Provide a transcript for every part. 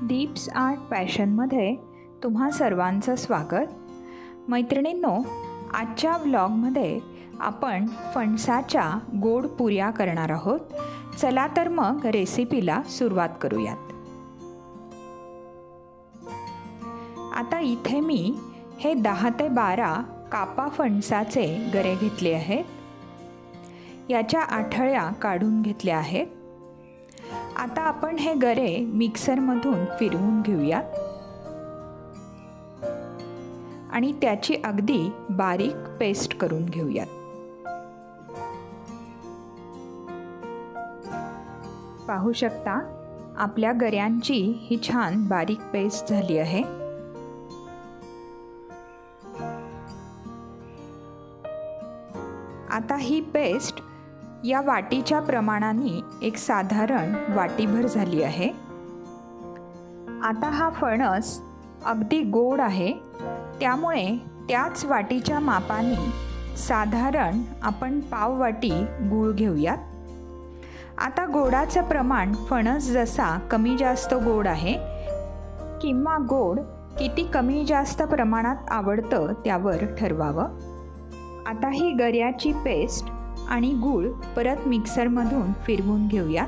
Deep's art पॅशनमध्ये तुम्हा सर्वांचं स्वागत. मैत्रिणींनो, आजच्या व्लॉगमध्ये आपण फणसाच्या गोड पुऱ्या करणार आहोत. चला तर मग रेसिपीला सुरुवात करूयात. आता इथे मी हे 10 ते 12 कापा फणसाचे गरे घेतले आहेत. याच्या आठळ्या काढून घेतल्या आहेत. आता आपण हे गरे मिक्सरमधून फिरवून घेऊयात आणि त्याची अगदी बारीक पेस्ट करून घेऊयात. पाहू शकता आपल्या गऱ्यांची ही छान बारीक पेस्ट झाली आहे. आता ही पेस्ट या वाटीच्या प्रमाणाने एक साधारण वाटीभर झाली आहे. आता हा फणस अगदी गोड आहे, त्यामुळे त्याच वाटीच्या मापाने साधारण आपण पाव वाटी गूळ घेऊयात. आता गोडाचं प्रमाण फणस जसा कमी जास्त गोड आहे किंवा गोड किती कमी जास्त प्रमाणात आवडतं त्यावर ठरवावं. आता ही गऱ्याची पेस्ट आणि गूळ परत मिक्सरमधून फिरवून घेऊया.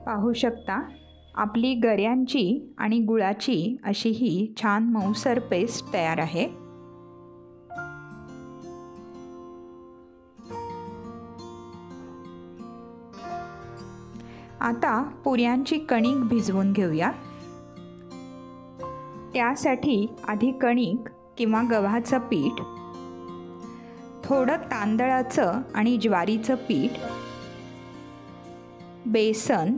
पाहू शकता आपली गऱ्यांची आणि गुळाची अशी ही छान मऊसर पेस्ट तयार आहे. आता पुऱ्यांची कणिक भिजवून घेऊया. त्यासाठी आधी कणिक किंवा गव्हाचं पीठ, थोडं तांदळाचं आणि ज्वारीचं पीठ, बेसन,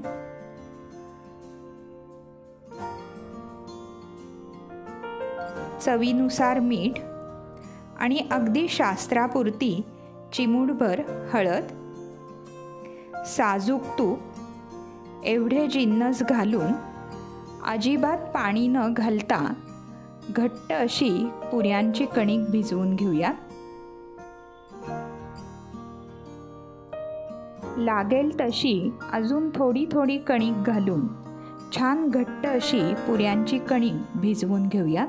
चवीनुसार मीठ आणि अगदी शास्त्रापुरती चिमूटभर हळद, साजूक तूप एवढे जिन्नस घालून अजिबात पाणी न घालता घट्ट अशी पुऱ्यांची कणिक भिजवून घेऊया. लागेल तशी अजून थोडी थोडी कणिक घालून छान घट्ट अशी पुऱ्यांची कणिक भिजवून घेऊया.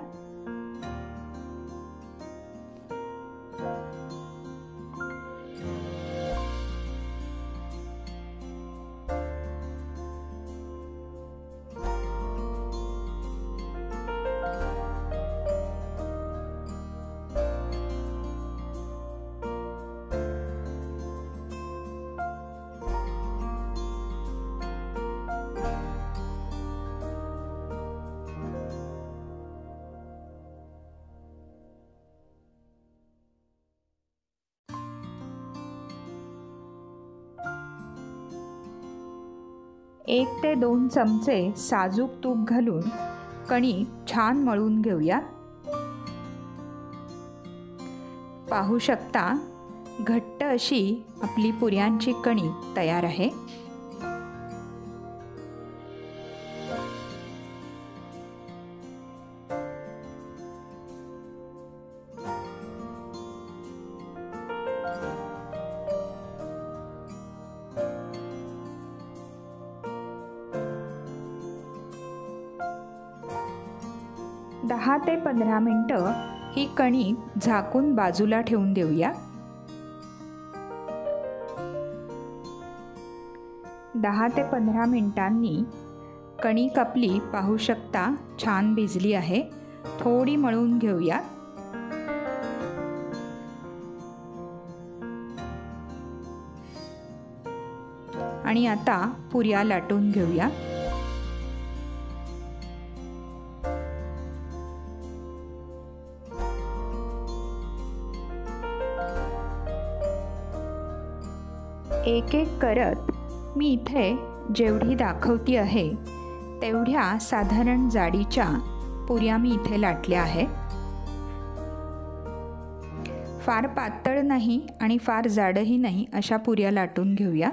एक ते 2 चमचे साजूक तूप घालून कणिक छान मळून घेऊया. पाहू शकता घट्ट अशी आपली पुऱ्यांची कणिक तयार आहे. दहा ते 15 मिनिटं ही कणिक झाकून बाजूला ठेवून देऊया. 10 ते 15 मिनिटांनी कणिक आपली पाहू शकता छान भिजली आहे. थोडी मळून घेऊया. आणि आता पुऱ्या लाटून घेऊया. एक एक करत मी इथे जेवढी दाखवती आहे तेवढ्या साधारण जाडीच्या पुऱ्या मी इथे लाटल्या आहेत. फार पातळ नाही आणि फार जाडही नाही अशा पुऱ्या लाटून घेऊया.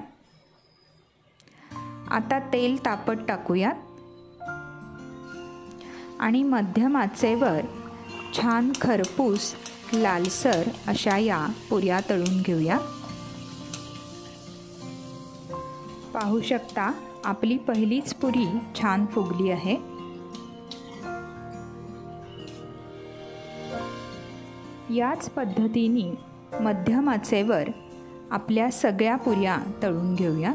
आता तेल तापत टाकूया आणि मध्यम आचेवर छान खरपूस लालसर अशा या पुऱ्या तळून घेऊया. पाहू शकता आपली पहिलीच पुरी छान फुगली आहे। याच पद्धतीने मध्यम आचेवर आपल्या सगळ्या पुऱ्या तळून घेऊया।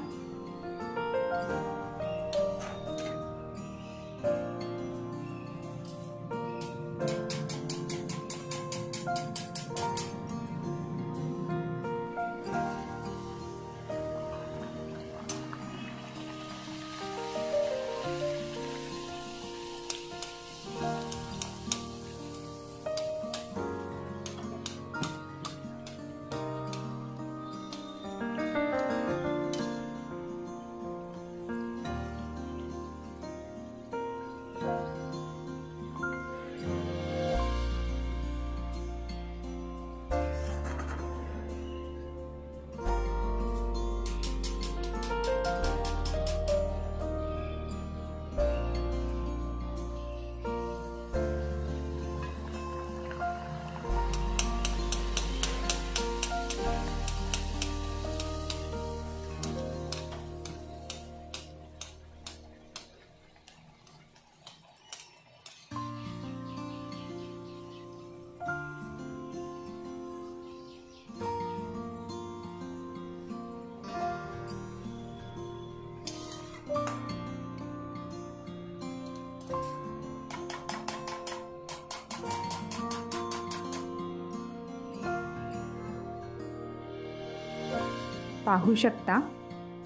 पाहू शकता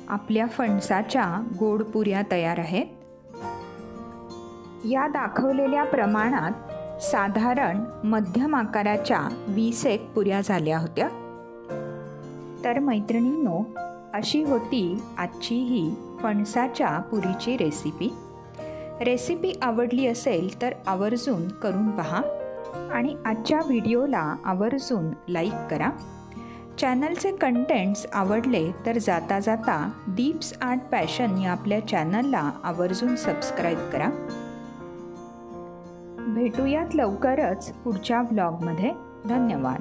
आपल्या फणसाच्या गोड पुऱ्या तयार आहेत। या दाखवलेल्या प्रमाणात साधारण मध्यम आकाराच्या 20 पुऱ्या झाल्या होत्या। तर मैत्रिणींनो, अशी होती आजची ही फणसाच्या पुरीची रेसिपी आवडली असेल तर आवर्जून करून पहा आणि आजच्या व्हिडिओला आवर्जून लाईक करा। चॅनलचे कंटेंट्स आवडले तर जाता जाता दीप्स आर्ट पॅशन या आपल्या चॅनलला आवर्जून सबस्क्राईब करा। भेटूयात लवकरच पुढच्या व्लॉगमध्ये। धन्यवाद।